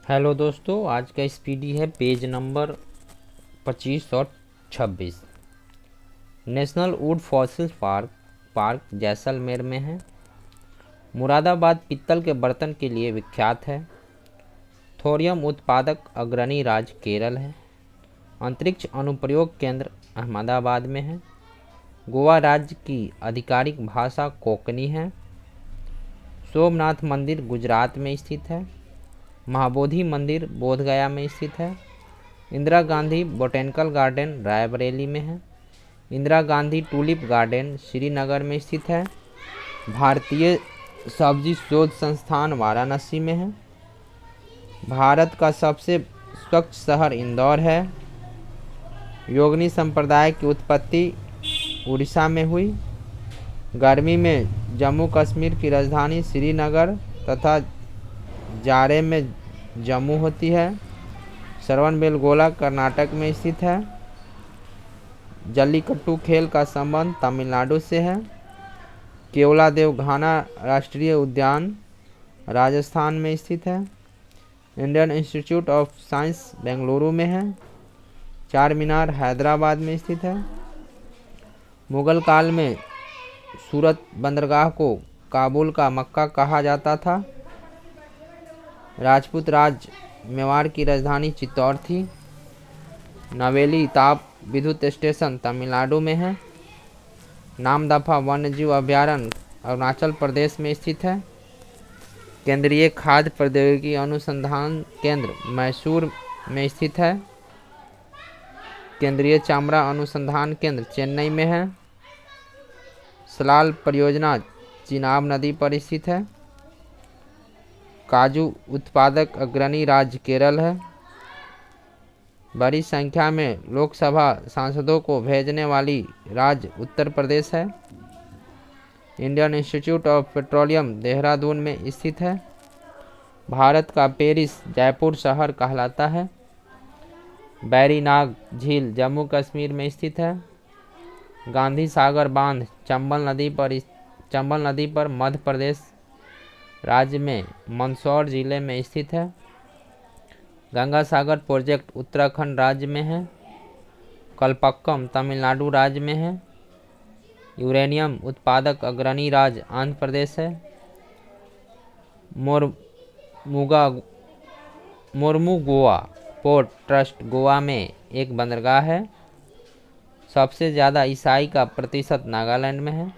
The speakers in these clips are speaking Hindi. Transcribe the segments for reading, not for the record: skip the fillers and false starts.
हेलो दोस्तों, आज का स्पीडी है पेज नंबर 25 और 26। National would fossil park Jaisalmer में है। मुरादाबाद पीतल के बर्तन के लिए विख्यात है। थोरियम उत्पादक अग्रणी राज्य केरल है। अंतरिक्ष अनुप्रयोग केंद्र अहमदाबाद में है। गोवा राज्य की आधिकारिक भाषा कोंकणी है। सोमनाथ मंदिर गुजरात में स्थित है। महाबोधि मंदिर बोधगया में स्थित है। इंदिरा गांधी बोटेनिकल गार्डन रायबरेली में है। इंदिरा गांधी टूलिप गार्डन श्रीनगर में स्थित है। भारतीय सब्जी शोध संस्थान वाराणसी में है। भारत का सबसे स्वच्छ शहर इंदौर है। योगिनी संप्रदाय की उत्पत्ति उड़ीसा में हुई। गर्मी में जम्मू कश्मीर की राजधानी श्रीनगर तथा जाड़े में जम्मू होती है। श्रवणबेलगोला कर्नाटक में स्थित है। जल्लीकट्टू खेल का संबंध तमिलनाडु से है। केवलादेव घाना राष्ट्रीय उद्यान राजस्थान में स्थित है। Indian institute of science Bengaluru में है। चार मीनार हैदराबाद में स्थित है। मुगल काल में सूरत बंदरगाह को काबुल का मक्का कहा जाता था। राजपूत राज मेवाड़ की राजधानी चित्तौड़ थी। नवेली ताप विद्युत स्टेशन तमिलनाडु में है। नामदफा वन्यजीव अभयारण्य अरुणाचल प्रदेश में स्थित है। केंद्रीय खाद्य प्रौद्योगिकी अनुसंधान केंद्र मैसूर में स्थित है। केंद्रीय चमड़ा अनुसंधान केंद्र चेन्नई में है। सलाल परियोजना चिनाब नदी पर स्थित है। काजू उत्पादक अग्रणी राज्य केरल है। बड़ी संख्या में लोकसभा सांसदों को भेजने वाली राज्य उत्तर प्रदेश है। Indian institute of petroleum Dehradun में स्थित है। भारत का पेरिस जयपुर शहर कहलाता है। बैरीनाग झील जम्मू कश्मीर में स्थित है। गांधी सागर बांध चंबल नदी पर मध्य प्रदेश राज्य में मंदसौर जिले में स्थित है। गंगा सागर प्रोजेक्ट उत्तराखंड राज्य में है। कलपक्कम तमिलनाडु राज्य में है। यूरेनियम उत्पादक अग्रणी राज्य आंध्र प्रदेश है। मोर्मुगोआ पोर्ट ट्रस्ट गोवा में एक बंदरगाह है। सबसे ज़्यादा ईसाई का प्रतिशत नागालैंड में है।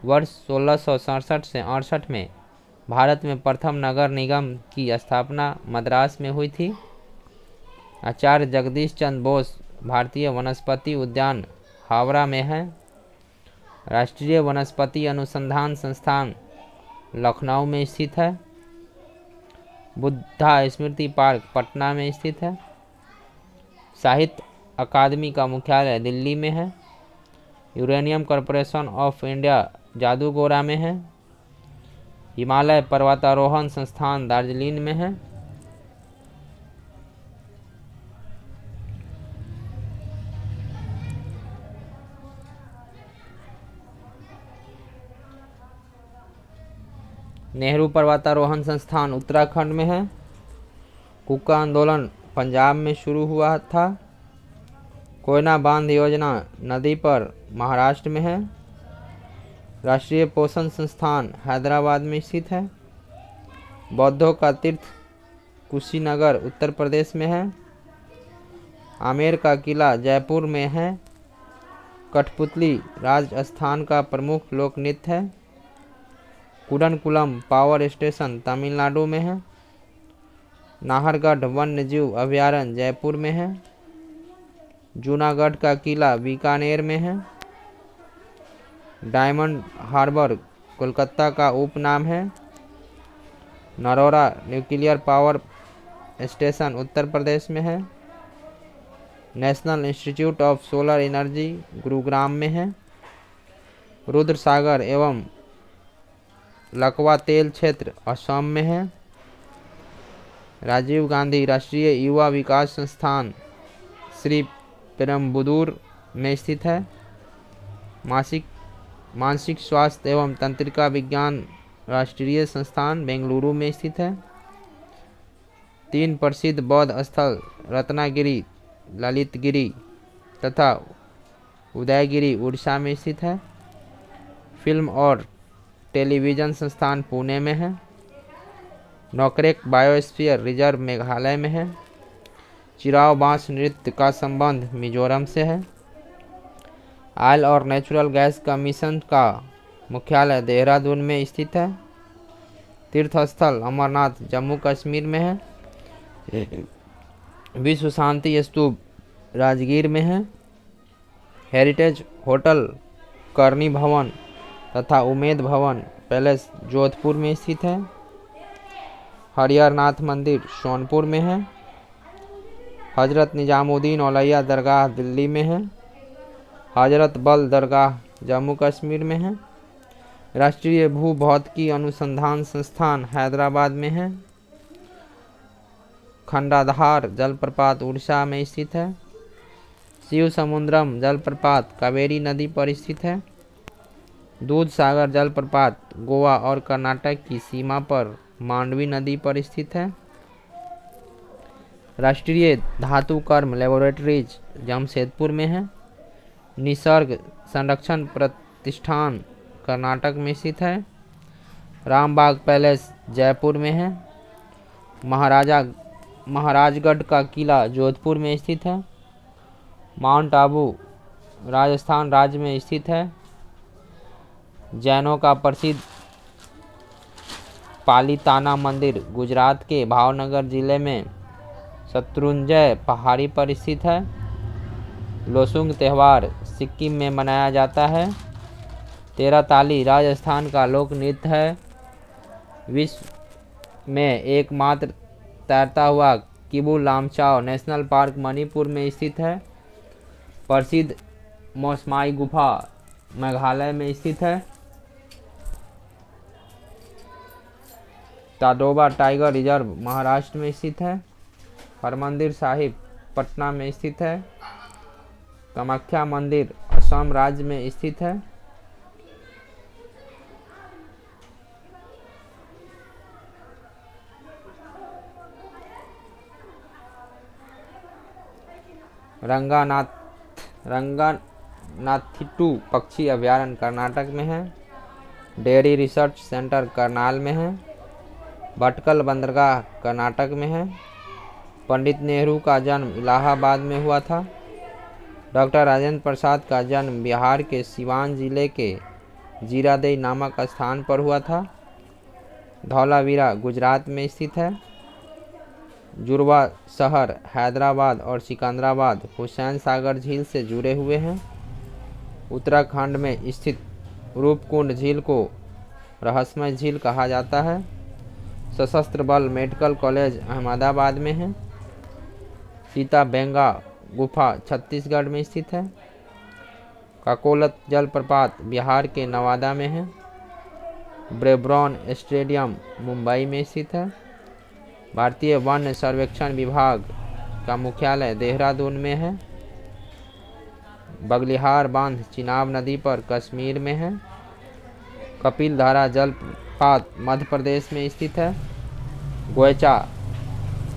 वर्ष 1667 से 68 में भारत में प्रथम नगर निगम की स्थापना मद्रास में हुई थी। आचार्य जगदीश चंद्र बोस भारतीय वनस्पति उद्यान हावड़ा में है। राष्ट्रीय वनस्पति अनुसंधान संस्थान लखनऊ में स्थित है। बुद्धा स्मृति पार्क पटना में स्थित है। साहित्य अकादमी का मुख्यालय दिल्ली में है। यूरेनियम कॉरपोरेशन ऑफ इंडिया जादूगोरा में है। हिमालय पर्वतारोहण संस्थान दार्जिलिंग में है। नेहरू पर्वतारोहण संस्थान उत्तराखंड में है। कुका आंदोलन पंजाब में शुरू हुआ था। कोयना बांध योजना नदी पर महाराष्ट्र में है। राष्ट्रीय पोषण संस्थान हैदराबाद में स्थित है। बौद्धों का तीर्थ कुशीनगर उत्तर प्रदेश में है। आमेर का किला जयपुर में है। कठपुतली राजस्थान का प्रमुख लोक नृत्य है। कुडनकुलम पावर स्टेशन तमिलनाडु में है। नाहरगढ़ वन्यजीव अभयारण्य जयपुर में है। जूनागढ़ का किला बीकानेर में है। डायमंड हार्बर कोलकाता का उपनाम है। Narora nuclear power station Uttar Pradesh में है। National institute of solar energy Gurugram में है। रुद्र सागर एवं लकवा तेल क्षेत्र असम में है। राजीव गांधी राष्ट्रीय युवा विकास संस्थान श्री पेरम्बुदूर में स्थित है। मानसिक स्वास्थ्य एवं तंत्रिका विज्ञान राष्ट्रीय संस्थान बेंगलुरु में स्थित है। 3 प्रसिद्ध बौद्ध स्थल रत्नागिरी, ललितगिरी तथा उदयगिरी उड़ीसा में स्थित है। फिल्म और टेलीविज़न संस्थान पुणे में है। नोकरेक बायोस्फीयर रिजर्व मेघालय में है। चिराव बांस नृत्य का संबंध मिजोरम से है। ऑयल और नेचुरल गैस कमीशन का मुख्यालय देहरादून में स्थित है। तीर्थ स्थल अमरनाथ जम्मू कश्मीर में है। विश्व शांति स्तूप राजगीर में है। हेरिटेज होटल करनी भवन तथा उमेद भवन पैलेस जोधपुर में स्थित है। हरिहर नाथ मंदिर सोनपुर में है। हजरत निजामुद्दीन औलिया दरगाह दिल्ली में है। हजरत बल दरगाह जम्मू कश्मीर में है। राष्ट्रीय भूभौतिकी अनुसंधान संस्थान हैदराबाद में है। खंडाधार जलप्रपात उड़ीसा में स्थित है। शिव समुद्रम जलप्रपात कावेरी नदी पर स्थित है। दूध सागर जलप्रपात गोवा और कर्नाटक की सीमा पर मांडवी नदी पर स्थित है। राष्ट्रीय धातु कर्म लेबोरेटरीज जमशेदपुर में है। निसर्ग संरक्षण प्रतिष्ठान कर्नाटक में स्थित है। रामबाग पैलेस जयपुर में है। महाराजगढ़ का किला जोधपुर में स्थित है। माउंट आबू राजस्थान राज्य में स्थित है। जैनों का प्रसिद्ध पालीताना मंदिर गुजरात के भावनगर जिले में शत्रुंजय पहाड़ी पर स्थित है। लोसुंग त्यौहार सिक्किम में मनाया जाता है। तेराताली राजस्थान का लोक नृत्य है। विश्व में एकमात्र तैरता हुआ किबू लामचाओ नेशनल पार्क मणिपुर में स्थित है। प्रसिद्ध मौसमाई गुफा मेघालय में स्थित है। ताडोबा टाइगर रिजर्व महाराष्ट्र में स्थित है। हरमंदिर साहिब पटना में स्थित है। कामाख्या मंदिर असम राज्य में स्थित है। रंगानाथिट्टू पक्षी अभयारण्य कर्नाटक में है। डेयरी रिसर्च सेंटर करनाल में है। भटकल बंदरगाह कर्नाटक में है। पंडित नेहरू का जन्म इलाहाबाद में हुआ था। डॉक्टर राजेंद्र प्रसाद का जन्म बिहार के सिवान जिले के जीरादेई नामक स्थान पर हुआ था। धौलावीरा गुजरात में स्थित है। जुड़वा शहर हैदराबाद और सिकंदराबाद हुसैन सागर झील से जुड़े हुए हैं। उत्तराखंड में स्थित रूपकुंड झील को रहस्यमय झील कहा जाता है। सशस्त्र बल मेडिकल कॉलेज अहमदाबाद में है। सीताबेंगा गुफा छत्तीसगढ़ में स्थित है। काकोलत जलप्रपात बिहार के नवादा में है। ब्रेबॉर्न स्टेडियम मुंबई में स्थित है। भारतीय वन सर्वेक्षण विभाग का मुख्यालय देहरादून में है। बगलिहार बांध चिनाब नदी पर कश्मीर में है। कपिल धारा जलप्रपात मध्य प्रदेश में स्थित है। गोयचा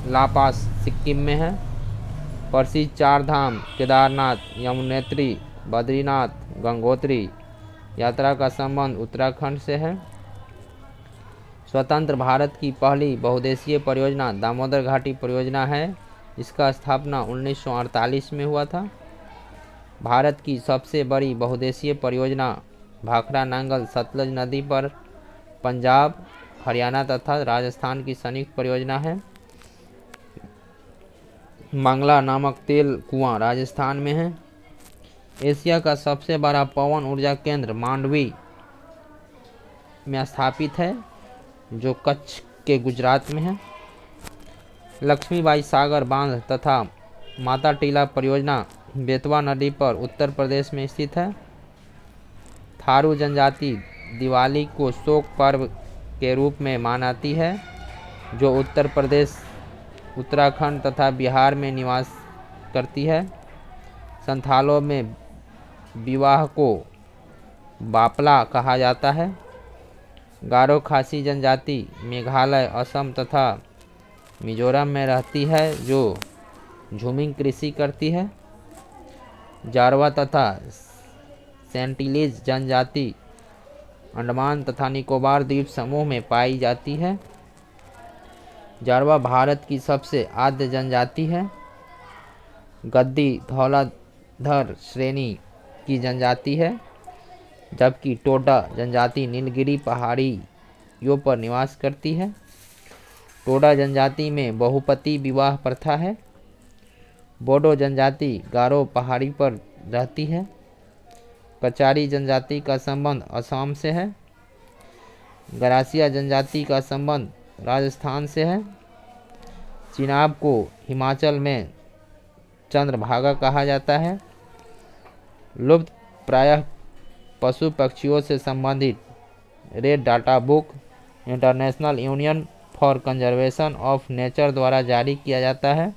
लापास सिक्किम में है। प्रसिद्ध चार धाम केदारनाथ, यमुनोत्री, बद्रीनाथ, गंगोत्री यात्रा का संबंध उत्तराखंड से है। स्वतंत्र भारत की पहली बहुउद्देशीय परियोजना दामोदर घाटी परियोजना है। इसका स्थापना 1948 में हुआ था। भारत की सबसे बड़ी बहुउद्देशीय परियोजना भाखड़ा नांगल सतलज नदी पर पंजाब, हरियाणा तथा राजस्थान की संयुक्त परियोजना है। मंगला नामक तेल कुआं राजस्थान में है। एशिया का सबसे बड़ा पवन ऊर्जा केंद्र मांडवी में स्थापित है, जो कच्छ के गुजरात में है। लक्ष्मीबाई सागर बांध तथा माता टीला परियोजना बेतवा नदी पर उत्तर प्रदेश में स्थित है। थारू जनजाति दिवाली को शोक पर्व के रूप में मनाती है, जो उत्तर प्रदेश, उत्तराखंड तथा बिहार में निवास करती है। संथालों में विवाह को बापला कहा जाता है। गारो खासी जनजाति मेघालय, असम तथा मिजोरम में रहती है जो झूमिंग कृषि करती है। जारवा तथा सेंटिलीज जनजाति अंडमान तथा निकोबार द्वीप समूह में पाई जाती है। जारवा भारत की सबसे आद्य जनजाति है। गद्दी धौलाधर श्रेणी की जनजाति है, जबकि टोडा जनजाति नीलगिरी पहाड़ियों पर निवास करती है। टोडा जनजाति में बहुपति विवाह प्रथा है। बोडो जनजाति गारो पहाड़ी पर रहती है। कचारी जनजाति का संबंध असम से है। गरासिया जनजाति का संबंध राजस्थान से है। चिनाब को हिमाचल में चंद्रभागा कहा जाता है। लुप्त प्रायः पशु पक्षियों से संबंधित red data book international union for conservation of nature द्वारा जारी किया जाता है।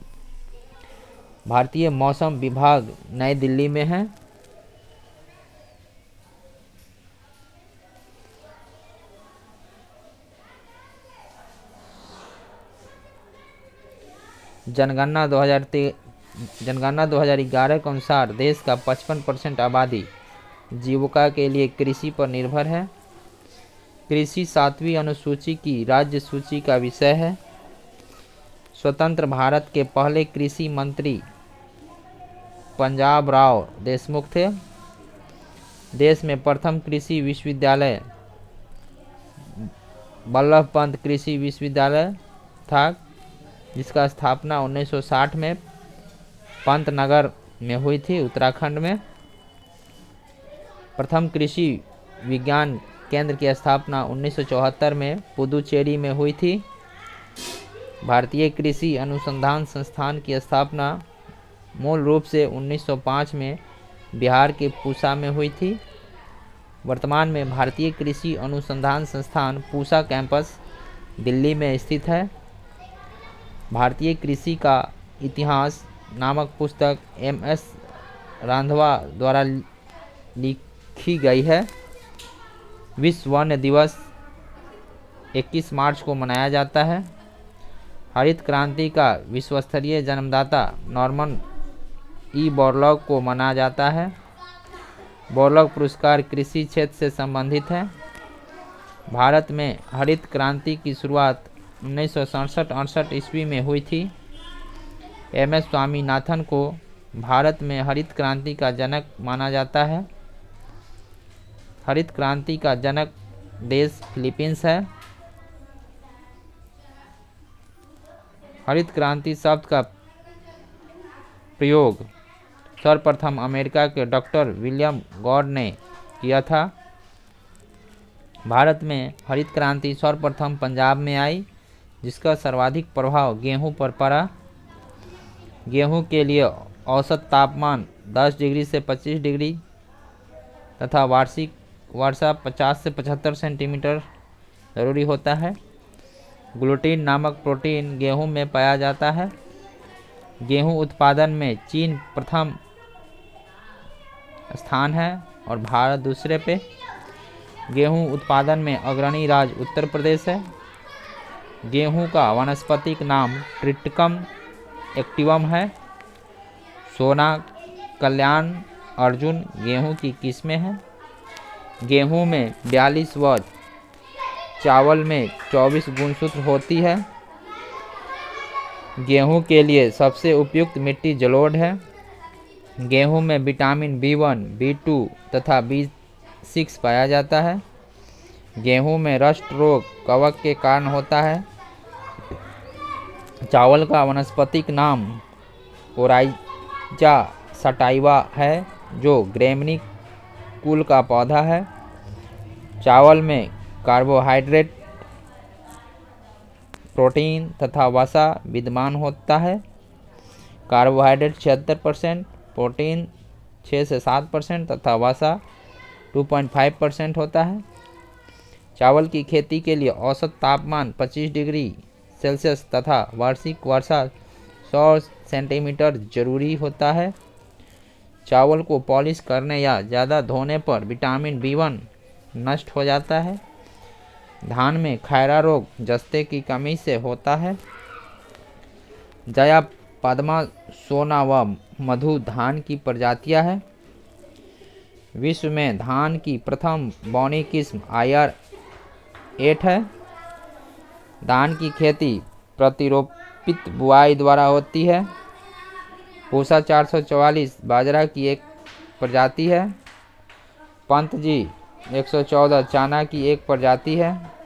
भारतीय मौसम विभाग नई दिल्ली में है। जनगणना 2011 के अनुसार देश का 55% आबादी जीविका के लिए कृषि पर निर्भर है। कृषि 7वीं अनुसूची की राज्य सूची का विषय है। स्वतंत्र भारत के पहले कृषि मंत्री पंजाब राव देशमुख थे। देश में प्रथम कृषि विश्वविद्यालय वल्लभ पंत कृषि विश्वविद्यालय था, जिसका स्थापना 1960 में पंतनगर में हुई थी, उत्तराखंड में। प्रथम कृषि विज्ञान केंद्र की स्थापना 1974 में पुदुचेरी में हुई थी। भारतीय कृषि अनुसंधान संस्थान की स्थापना मूल रूप से 1905 में बिहार के पूसा में हुई थी। वर्तमान में भारतीय कृषि अनुसंधान संस्थान पूसा कैंपस दिल्ली में स्थित है। भारतीय कृषि का इतिहास नामक पुस्तक MS रांधवा द्वारा लिखी गई है। विश्व वन्य दिवस 21 मार्च को मनाया जाता है। हरित क्रांति का विश्वस्तरीय जन्मदाता नॉर्मन ई बोरलॉग को माना जाता है। बोरलॉग पुरस्कार कृषि क्षेत्र से संबंधित है। भारत में हरित क्रांति की शुरुआत 1967-68 ईस्वी में हुई थी। MS स्वामीनाथन को भारत में हरित क्रांति का जनक माना जाता है। हरित क्रांति का जनक देश फिलीपींस है। हरित क्रांति शब्द का प्रयोग सर्वप्रथम अमेरिका के डॉक्टर विलियम गॉड ने किया था। भारत में हरित क्रांति सर्वप्रथम पंजाब में आई, जिसका सर्वाधिक प्रभाव गेहूं पर पड़ा। गेहूं के लिए औसत तापमान 10 डिग्री से 25 डिग्री तथा वार्षिक वर्षा 50 से 75 सेंटीमीटर जरूरी होता है। ग्लूटीन नामक प्रोटीन गेहूं में पाया जाता है। गेहूं उत्पादन में चीन प्रथम स्थान है और भारत दूसरे पे। गेहूं उत्पादन में अग्रणी राज्य उत्तर प्रदेश है। गेहूं का वानस्पतिक नाम ट्रिटिकम एक्टिवम है। सोना, कल्याण, अर्जुन गेहूं की किस्में हैं। गेहूं में 42 व चावल में 24 गुणसूत्र होती है। गेहूं के लिए सबसे उपयुक्त मिट्टी जलोढ़ है। गेहूं में विटामिन B1, B2 तथा B6 पाया जाता है। गेहूं में रस्ट रोग कवक के कारण होता है। चावल का वानस्पतिक नाम कोराइजा सटाइवा है, जो ग्रेमिनी कुल का पौधा है। चावल में कार्बोहाइड्रेट, प्रोटीन तथा वसा विद्यमान होता है। कार्बोहाइड्रेट 76%, प्रोटीन 6 से 7% तथा वसा 2.5% होता है। चावल की खेती के लिए औसत तापमान 25 डिग्री सेल्सियस तथा वार्षिक वर्षा 100 सेंटीमीटर जरूरी होता है। चावल को पॉलिश करने या ज़्यादा धोने पर विटामिन B1 नष्ट हो जाता है। धान में खैरा रोग जस्ते की कमी से होता है। जया, पद्मा, सोना व मधु धान की प्रजातियां हैं। विश्व में धान की प्रथम बौनी किस्म IR-8 है। धान की खेती प्रतिरोपित बुआई द्वारा होती है। पूसा 444 बाजरा की एक प्रजाति है। पंत जी 114 चना की एक प्रजाति है।